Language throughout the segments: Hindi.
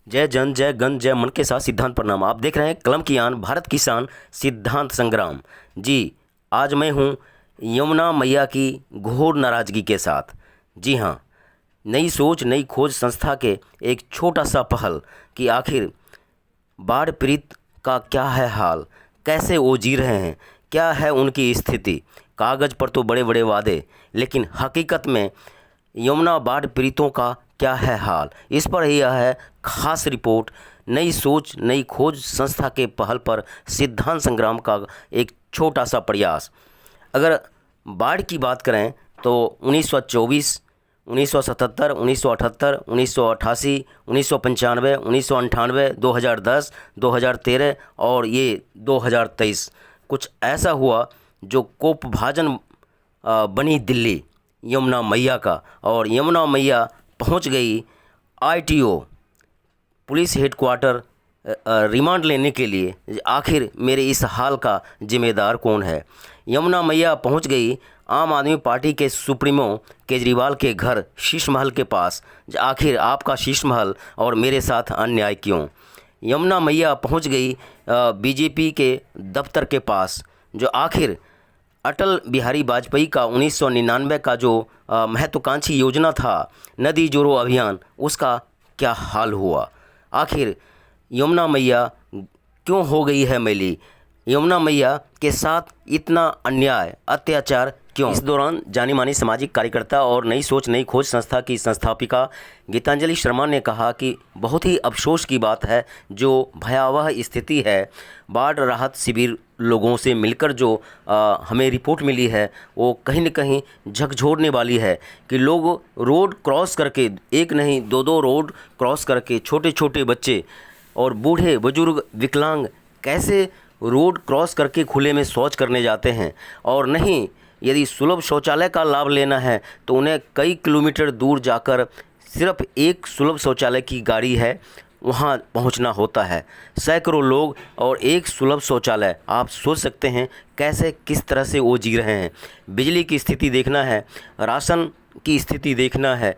जय जन जय गण जय मन के साथ सिद्धांत प्रणाम। आप देख रहे हैं कलम की आन, भारत किसान, सिद्धांत संग्राम। जी, आज मैं हूं यमुना मैया की घोर नाराज़गी के साथ। जी हां, नई सोच नई खोज संस्था के एक छोटा सा पहल कि आखिर बाढ़ पीड़ित का क्या है हाल, कैसे वो जी रहे हैं, क्या है उनकी स्थिति। कागज़ पर तो बड़े बड़े वादे, लेकिन हकीकत में यमुना बाढ़ पीड़ितों का क्या है हाल, इस पर यह है खास रिपोर्ट। नई सोच नई खोज संस्था के पहल पर सिद्धांत संग्राम का एक छोटा सा प्रयास। अगर बाढ़ की बात करें तो 1924, 1977, 1978, 1988, 1995, 1998, 2010, 2013 और ये 2023 कुछ ऐसा हुआ जो कोपभाजन बनी दिल्ली यमुना मैया का। और यमुना मैया पहुंच गई आईटीओ पुलिस हेडक्वार्टर रिमांड लेने के लिए। आखिर मेरे इस हाल का जिम्मेदार कौन है। यमुना मैया पहुंच गई आम आदमी पार्टी के सुप्रीमो केजरीवाल के घर शीश महल के पास। आखिर आपका शीश महल और मेरे साथ अन्याय क्यों। यमुना मैया पहुंच गई बीजेपी के दफ्तर के पास। जो आखिर अटल बिहारी वाजपेयी का 1999 का जो महत्वाकांक्षी योजना था नदी जोड़ो अभियान, उसका क्या हाल हुआ। आखिर यमुना मैया क्यों हो गई है मैली, यमुना मैया के साथ इतना अन्याय अत्याचार क्यों। इस दौरान जानी मानी सामाजिक कार्यकर्ता और नई सोच नई खोज संस्था की संस्थापिका गीतांजलि शर्मा ने कहा कि बहुत ही अफसोस की बात है जो भयावह स्थिति है। बाढ़ राहत शिविर लोगों से मिलकर जो हमें रिपोर्ट मिली है वो कहीं न कहीं झकझोरने वाली है कि लोग रोड क्रॉस करके, एक नहीं दो दो रोड क्रॉस करके, छोटे छोटे बच्चे और बूढ़े बुजुर्ग विकलांग कैसे रोड क्रॉस करके खुले में शौच करने जाते हैं। और नहीं, यदि सुलभ शौचालय का लाभ लेना है तो उन्हें कई किलोमीटर दूर जाकर सिर्फ एक सुलभ शौचालय की गाड़ी है वहाँ पहुँचना होता है। सैकड़ों लोग और एक सुलभ शौचालय, आप सोच सकते हैं कैसे किस तरह से वो जी रहे हैं। बिजली की स्थिति देखना है, राशन की स्थिति देखना है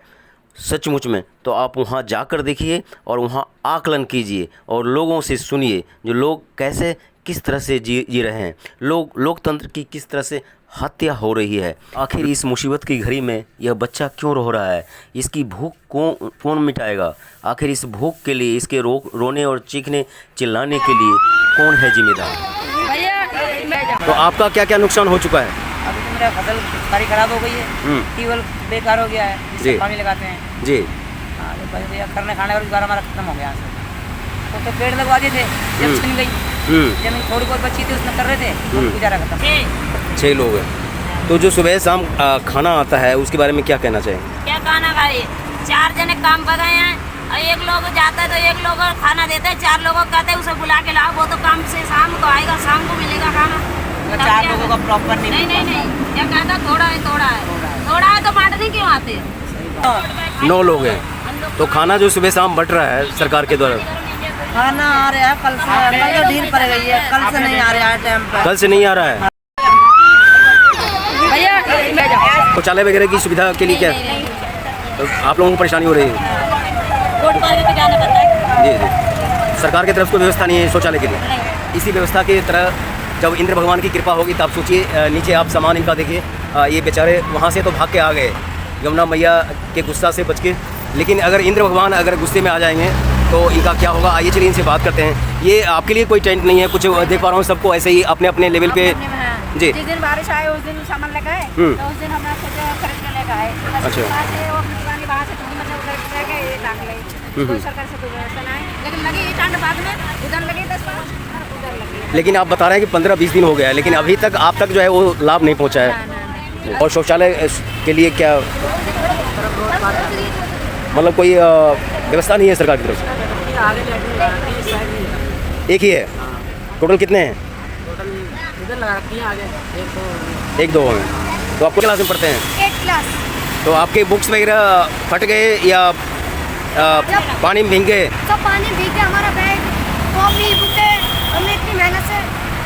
सचमुच में, तो आप वहाँ जाकर देखिए और वहाँ आकलन कीजिए और लोगों से सुनिए जो लोग कैसे किस तरह से जी रहे हैं। लोकतंत्र की किस तरह से हत्या हो रही है। आखिर इस मुसीबत की घड़ी में यह बच्चा क्यों रो रहा है, इसकी भूख कौन मिटाएगा। आखिर इस भूख के लिए, इसके रोने और चीखने चिल्लाने के लिए कौन है जिम्मेदार। तो आपका क्या क्या नुकसान हो चुका है। अभी तो मेरा फसल सारी खराब हो गई है, ट्यूबवेल बेकार हो गया है जिससे पानी लगाते हैं जी। हाँ, तो भैया करने खाने और गुजारा हमारा खत्म हो गया। तो पेड़ लगवा दिए थे, जब छिन गई जमीन थोड़ी बहुत बची थी उसमें कर रहे थे, गुजारा खत्म। 6 लोग हैं। तो जो सुबह शाम खाना आता है उसके बारे में क्या कहना चाहिए। क्या खाना खाए, 4 जने काम पर गए हैं और एक लोग जाता है तो एक लोग खाना देता है, 4 लोगों को कहते हैं उसे बुला के लाओ, वो तो काम से शाम को आएगा, शाम को मिलेगा खाना। 4 लोगों का प्रॉपर नहीं। नहीं, क्या कहता थोड़ा है तो बांटने क्यों आते हैं। 9 लोग हैं तो खाना जो सुबह शाम बट रहा है सरकार के द्वारा। खाना आ रहा है कल से, ढील पड़ गई है, कल से नहीं आ रहा है टाइम पर। कल से नहीं आ रहा है। शौचालय वगैरह की सुविधा के लिए क्या तो आप लोगों को परेशानी हो रही है। जी, सरकार की तरफ से व्यवस्था नहीं है शौचालय के लिए। इसी व्यवस्था की तरह जब इंद्र भगवान की कृपा होगी तब सोचिए, नीचे आप सामान इनका देखिए, ये बेचारे वहाँ से तो भाग के आ गए यमुना मैया के गुस्सा से बच के। लेकिन अगर इंद्र भगवान अगर गुस्से में आ जाएंगे तो इनका क्या होगा। आइए चलिए इनसे बात करते हैं। ये आपके लिए कोई टेंट नहीं है, कुछ देख पा रहा हूँ सबको ऐसे ही अपने अपने लेवल पे। जी, जिस दिन बारिश आए उस दिन सामान लेकर आए, तो उस दिन हमने सोचा खरीद के लेकर आए। अच्छा। वहाँ से कोई सरकार से कोई व्यवस्था नहीं, लेकिन लगी ये ठंड बाद में, उधर लगी 10 और उधर लगी। लेकिन आप बता रहे हैं कि 15-20 दिन हो गया है, लेकिन अभी तक आप तक जो है वो लाभ नहीं पहुँचा है। और शौचालय के लिए क्या मतलब कोई व्यवस्था नहीं है सरकार की तरफ से। एक ही है। टोटल कितने हैं। इधर लगा रखी है आगे 1-2 हैं। तो आपको क्लास में पढ़ते हैं। 8 क्लास। तो आपके बुक्स वगैरह फट गए या पानी में भीग गए। सब पानी भीग गया, हमारा बैग कॉपी बुके, हमने इतनी मेहनत से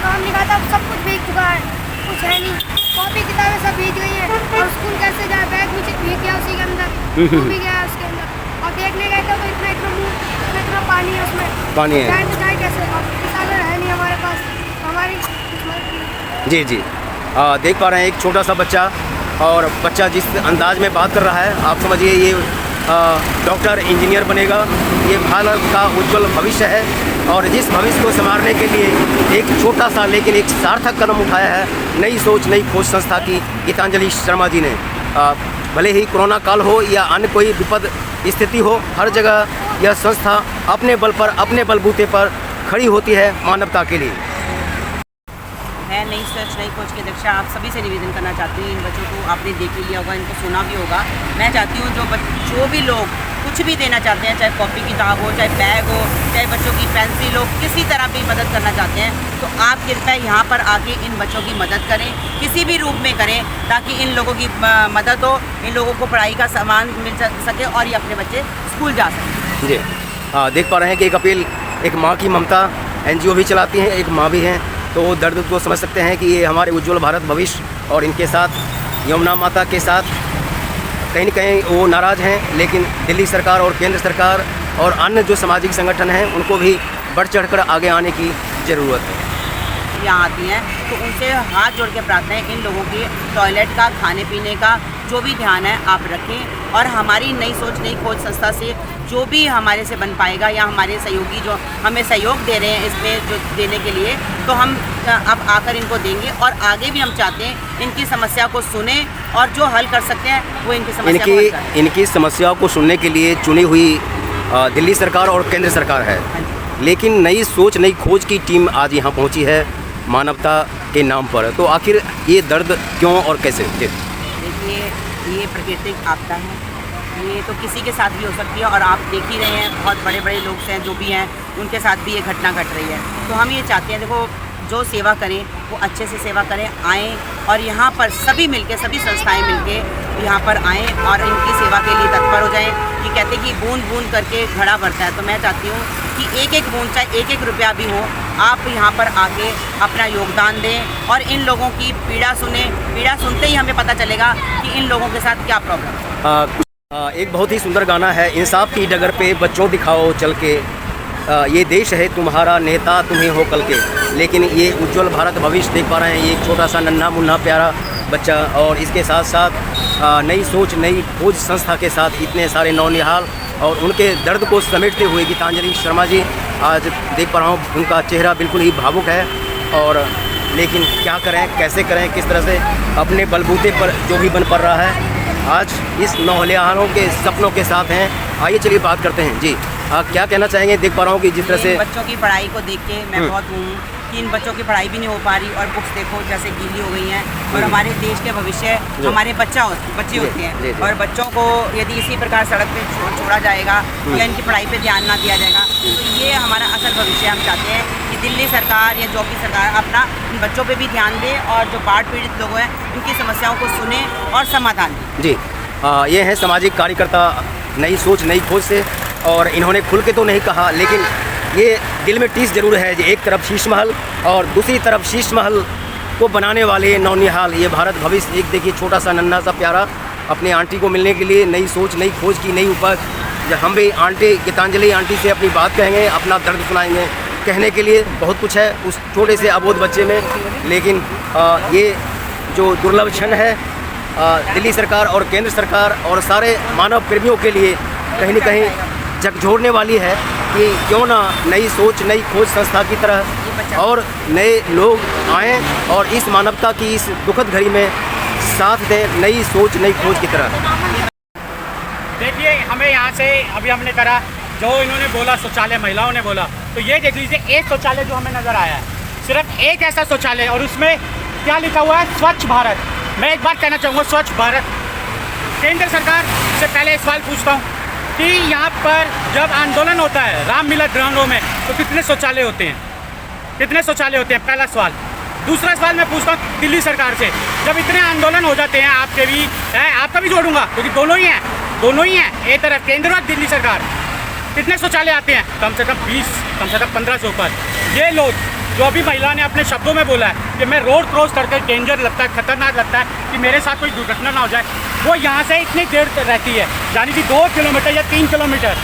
काम निकाला था, सब कुछ भीग चुका है, कुछ है नहीं। कॉपी किताबें सब भीग गई है और स्कूल कैसे जाए, बैग भी भीग गया उसी के अंदर, भी गया उसके अंदर। और देखने गए थे तो इतना मुँह इतना पानी है। जाए तो जाए कैसे, अब साधन है नहीं हमारे पास, हमारी जी जी, देख पा रहे हैं एक छोटा सा बच्चा, और बच्चा जिस अंदाज में बात कर रहा है, आप समझिए ये डॉक्टर इंजीनियर बनेगा, ये भारत का उज्जवल भविष्य है। और जिस भविष्य को संवारने के लिए एक छोटा सा लेकिन एक सार्थक कदम उठाया है नई सोच नई खोज संस्था की गीतांजलि शर्मा जी ने। भले ही कोरोना काल हो या अन्य कोई विपद स्थिति हो, हर जगह यह संस्था अपने बल पर, अपने बलबूते पर खड़ी होती है मानवता के लिए। मैं नई सोच नई खोज की अध्यक्षा आप सभी से निवेदन करना चाहती हूँ। इन बच्चों को आपने देख ही लिया होगा, इनको सुना भी होगा। मैं चाहती हूँ जो भी लोग कुछ भी देना चाहते हैं, चाहे कॉपी किताब हो, चाहे बैग हो, चाहे बच्चों की पेंसिल हो, किसी तरह भी मदद करना चाहते हैं, तो आप कृपया यहाँ पर आके इन बच्चों की मदद करें, किसी भी रूप में करें, ताकि इन लोगों की मदद हो, इन लोगों को पढ़ाई का सामान मिल सके और ये अपने बच्चे स्कूल जा सकें। जी, देख पा रहे हैं कि एक अपील, एक माँ की ममता, NGO भी चलाती हैं, एक माँ भी हैं, तो दर्द को समझ सकते हैं कि ये हमारे उज्जवल भारत भविष्य, और इनके साथ यमुना माता के साथ कहीं न कहीं वो नाराज़ हैं, लेकिन दिल्ली सरकार और केंद्र सरकार और अन्य जो सामाजिक संगठन हैं उनको भी बढ़ चढ़कर आगे आने की ज़रूरत है। यहाँ आती हैं तो उनसे हाथ जोड़ के प्रार्थना है, इन लोगों के टॉयलेट का, खाने पीने का जो भी ध्यान है आप रखें, और हमारी नई सोच नई खोज संस्था से जो भी हमारे से बन पाएगा, या हमारे सहयोगी जो हमें सहयोग दे रहे हैं इसमें जो देने के लिए, तो हम अब आकर इनको देंगे। और आगे भी हम चाहते हैं इनकी समस्या को सुने और जो हल कर सकते हैं वो इनकी समस्या को हल करें। इनकी समस्याओं को सुनने के लिए चुनी हुई दिल्ली सरकार और केंद्र सरकार है, लेकिन नई सोच नई खोज की टीम आज यहाँ पहुँची है मानवता के नाम पर। तो आखिर ये दर्द क्यों और कैसे? देखिए, ये प्राकृतिक आपदा है, ये तो किसी के साथ भी हो सकती है, और आप देख ही रहे हैं बहुत बड़े बड़े लोग हैं जो भी हैं, उनके साथ भी ये घटना घट रही है। तो हम ये चाहते हैं, देखो, जो सेवा करें वो अच्छे से सेवा करें, आएँ और यहाँ पर सभी मिलके, सभी संस्थाएं मिलके यहाँ पर आएँ और इनकी सेवा के लिए तत्पर हो जाएं। ये कहते हैं कि बूंद बूंद करके घड़ा भरता है, तो मैं चाहती हूँ कि एक एक बूंद, चाहे एक एक रुपया भी हो, आप यहाँ पर आके अपना योगदान दें और इन लोगों की पीड़ा सुने। पीड़ा सुनते ही हमें पता चलेगा कि इन लोगों के साथ क्या प्रॉब्लम है। एक बहुत ही सुंदर गाना है, इंसाफ की डगर पे बच्चों दिखाओ चल के, ये देश है तुम्हारा, नेता तुम्हें हो कल के। लेकिन ये उज्जवल भारत भविष्य देख पा रहे हैं, ये एक छोटा सा नन्हा मुन्ना प्यारा बच्चा, और इसके साथ साथ नई सोच नई खोज संस्था के साथ इतने सारे नौनिहाल और उनके दर्द को समेटते हुए गीतांजलि शर्मा जी आज देख पा रहा हूँ, उनका चेहरा बिल्कुल ही भावुक है। और लेकिन क्या करें, कैसे करें, किस तरह से अपने बलबूते पर जो भी बन पड़ रहा है, आज इस नौनिहालों के सपनों के साथ हैं। आइए चलिए बात करते हैं। जी, क्या कहना चाहेंगे? देख पा रहा हूँ कि जिस तरह से बच्चों की पढ़ाई को देख के मैं बहुत हूँ कि इन बच्चों की पढ़ाई भी नहीं हो पा रही, और बुक्स देखो जैसे गीली हो गई हैं, और हमारे देश के भविष्य हमारे बच्चे होते हैं, और बच्चों को यदि इसी प्रकार सड़क पे छोड़ा जाएगा या इनकी पढ़ाई पे ध्यान ना दिया जाएगा, तो ये हमारा असल भविष्य। हम चाहते हैं कि दिल्ली सरकार या जो भी सरकार अपना इन बच्चों पे भी ध्यान दे, और जो बाढ़ पीड़ित लोग हैं उनकी समस्याओं को सुने और समाधान दें। जी, ये हैं सामाजिक कार्यकर्ता नई सोच नई खोज से, और इन्होंने खुल के तो नहीं कहा, लेकिन ये दिल में टीस जरूर है कि एक तरफ शीश महल और दूसरी तरफ शीश महल को बनाने वाले नौनिहाल, ये भारत भविष्य। एक देखिए छोटा सा नन्हा सा प्यारा अपने आंटी को मिलने के लिए नई सोच नई खोज की नई उपज। जब हम भी आंटी गीतांजलि आंटी से अपनी बात कहेंगे, अपना दर्द सुनाएंगे, कहने के लिए बहुत कुछ है उस छोटे से अबोध बच्चे में, लेकिन ये जो दुर्लभ क्षण है दिल्ली सरकार और केंद्र सरकार और सारे मानव प्रेमियों के लिए कहीं न कहीं झकझोरने वाली है कि क्यों ना नई सोच नई खोज संस्था की तरह और नए लोग आएँ और इस मानवता की इस दुखद घड़ी में साथ दें, नई सोच नई खोज की तरह। देखिए, हमें यहाँ से अभी हमने करा जो इन्होंने बोला, शौचालय महिलाओं ने बोला, तो ये देख लीजिए एक शौचालय जो हमें नज़र आया है, सिर्फ एक ऐसा शौचालय, और उसमें क्या लिखा हुआ है, स्वच्छ भारत। मैं एक बात कहना चाहूँगा, स्वच्छ भारत, केंद्र सरकार से पहले सवाल पूछता हूँ कि यहाँ पर जब आंदोलन होता है रामलीला ग्राउंडों में, तो कितने शौचालय होते हैं, कितने शौचालय होते हैं? पहला सवाल। दूसरा सवाल मैं पूछता हूँ दिल्ली सरकार से, जब इतने आंदोलन हो जाते हैं, आपके भी है, आपका भी जोड़ूंगा क्योंकि दोनों ही हैं, एक तरफ केंद्र और दिल्ली सरकार, कितने शौचालय आते हैं? कम से कम 20, कम से कम 15 से ऊपर। ये लोग जो अभी महिला ने अपने शब्दों में बोला है कि मैं रोड क्रॉस करके डेंजर लगता है, खतरनाक लगता है कि मेरे साथ कोई दुर्घटना ना हो जाए, वो यहाँ से इतनी देर रहती है, यानी कि 2 किलोमीटर या 3 किलोमीटर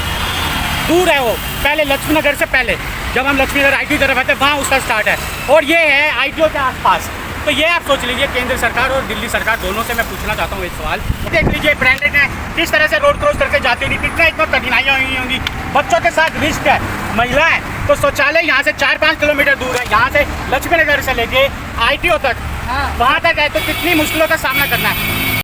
दूर है वो, पहले लक्ष्मी नगर से पहले, जब हम लक्ष्मी नगर ITO तरफ आते हैं वहाँ उसका स्टार्ट है, और ये है ITO के आसपास। तो ये आप सोच लीजिए, केंद्र सरकार और दिल्ली सरकार दोनों से मैं पूछना चाहता हूँ एक सवाल। देख लीजिए ब्रांडेड है, किस तरह से रोड क्रॉस करके जाते होंगी, कितना इतना कठिनाइयाँ हुई होंगी, बच्चों के साथ रिस्क है, महिला है। तो शौचालय यहाँ से 4-5 किलोमीटर दूर है, यहाँ से लक्ष्मी नगर से लेके ITO तक, वहाँ तक है, तो कितनी मुश्किलों का सामना करना है।